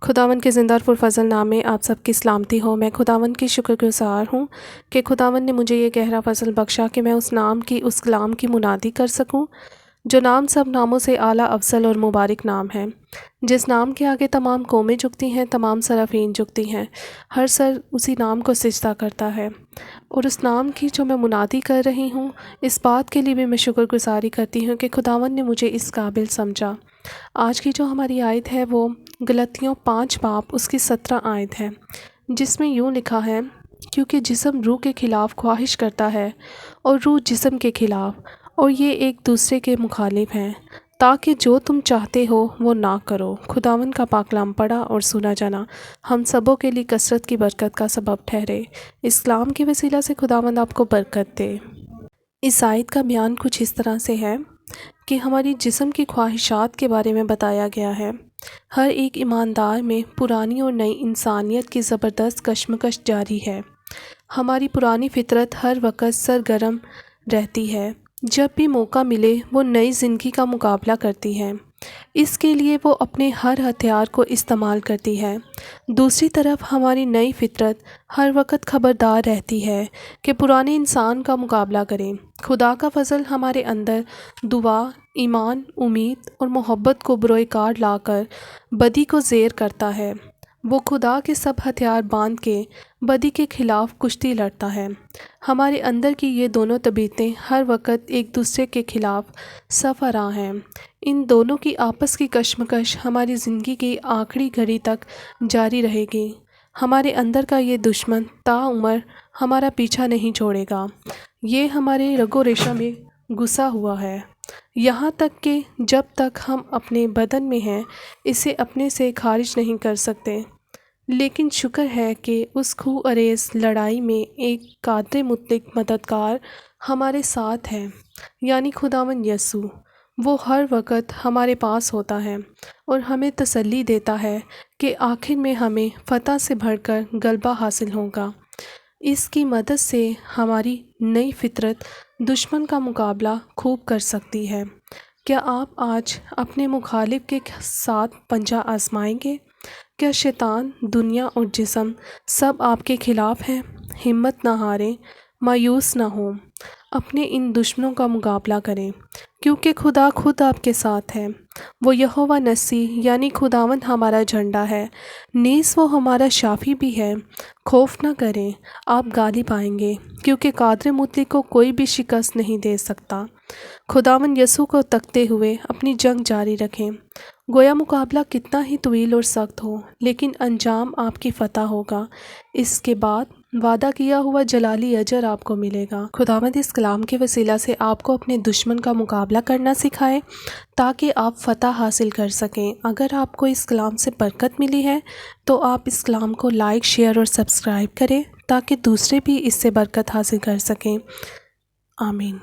खुदावंद के ज़िंदा और पुरफ़ज़ल नाम में आप सबकी सलामती हो। मैं खुदावंद की शुक्रगुज़ार हूँ कि खुदावंद ने मुझे ये गहरा फ़ज़ल बख्शा कि मैं उस कलाम की मुनादी कर सकूँ जो नाम सब नामों से आला अफ़ज़ल और मुबारक नाम है, जिस नाम के आगे तमाम कौमें झुकती हैं, तमाम सराफ़ीन झुकती हैं, हर सर उसी नाम को सिजदा करता है। और उस नाम की जो मैं मुनादी कर रही हूँ, इस बात के लिए भी मैं शुक्रगुज़ारी करती हूँ कि खुदावंद ने मुझे इस काबिल समझा। आज की जो हमारी आयत है वो गलतियों 5 बाब उसकी 17 आयत है, जिसमें यूँ लिखा है, क्योंकि जिस्म रूह के ख़िलाफ़ ख्वाहिश करता है और रूह जिस्म के ख़िलाफ़, और ये एक दूसरे के मुखालिफ हैं, ताकि जो तुम चाहते हो वो ना करो। खुदावंद का पाक कलाम पढ़ा और सुना जाना हम सबों के लिए कसरत की बरकत का सबब ठहरे। इस कलाम के वसीला से खुदावंद आपको बरकत दे। इस आयत का बयान कुछ इस तरह से है कि हमारी जिस्म की ख्वाहिशात के बारे में बताया गया है। हर एक ईमानदार में पुरानी और नई इंसानियत की ज़बरदस्त कशमकश जारी है। हमारी पुरानी फितरत हर वक्त सरगर्म रहती है, जब भी मौका मिले वो नई ज़िंदगी का मुकाबला करती है। इसके लिए वो अपने हर हथियार को इस्तेमाल करती है। दूसरी तरफ हमारी नई फितरत हर वक्त खबरदार रहती है कि पुराने इंसान का मुकाबला करें। खुदा का फजल हमारे अंदर दुआ, ईमान, उम्मीद और मोहब्बत को बरोएकार लाकर बदी को ज़ेर करता है। वो खुदा के सब हथियार बांध के बदी के ख़िलाफ़ कुश्ती लड़ता है। हमारे अंदर की ये दोनों तबीयतें हर वक्त एक दूसरे के ख़िलाफ़ सफ़रा हैं। इन दोनों की आपस की कशमकश हमारी ज़िंदगी की आखिरी घड़ी तक जारी रहेगी। हमारे अंदर का ये दुश्मन ताउम्र हमारा पीछा नहीं छोड़ेगा। ये हमारे रगो रेशा में घुसा हुआ है, यहाँ तक कि जब तक हम अपने बदन में हैं इसे अपने से खारिज नहीं कर सकते। लेकिन शुक्र है कि उस खूह अरेज़ लड़ाई में एक कादिर मुतलक मददगार हमारे साथ है, यानी खुदावंद यसू। वो हर वक्त हमारे पास होता है और हमें तसल्ली देता है कि आखिर में हमें फ़तह से भरकर गलबा हासिल होगा। इसकी मदद से हमारी नई फितरत दुश्मन का मुकाबला खूब कर सकती है। क्या आप आज अपने मुखालिफ के साथ पंजा आजमाएंगे? क्या शैतान, दुनिया और जिस्म सब आपके ख़िलाफ़ हैं? हिम्मत ना हारें, मायूस ना हों, अपने इन दुश्मनों का मुकाबला करें, क्योंकि खुदा खुद आपके साथ है। वो यहोवा नसी यानी खुदावंद हमारा झंडा है, नीस वो हमारा शाफी भी है। खौफ ना करें, आप गालिब पाएंगे, क्योंकि कादिर मुतलक को कोई भी शिकस्त नहीं दे सकता। खुदावंद यसू को तकते हुए अपनी जंग जारी रखें। गोया मुकाबला कितना ही तवील और सख्त हो, लेकिन अंजाम आपकी फ़तह होगा। इसके बाद वादा किया हुआ जलाली अजर आपको मिलेगा। खुदावंद इस कलाम के वसीला से आपको अपने दुश्मन का मुकाबला करना सिखाए, ताकि आप फ़तह हासिल कर सकें। अगर आपको इस कलाम से बरकत मिली है तो आप इस कलाम को लाइक, शेयर और सब्सक्राइब करें, ताकि दूसरे भी इससे बरकत हासिल कर सकें। आमीन।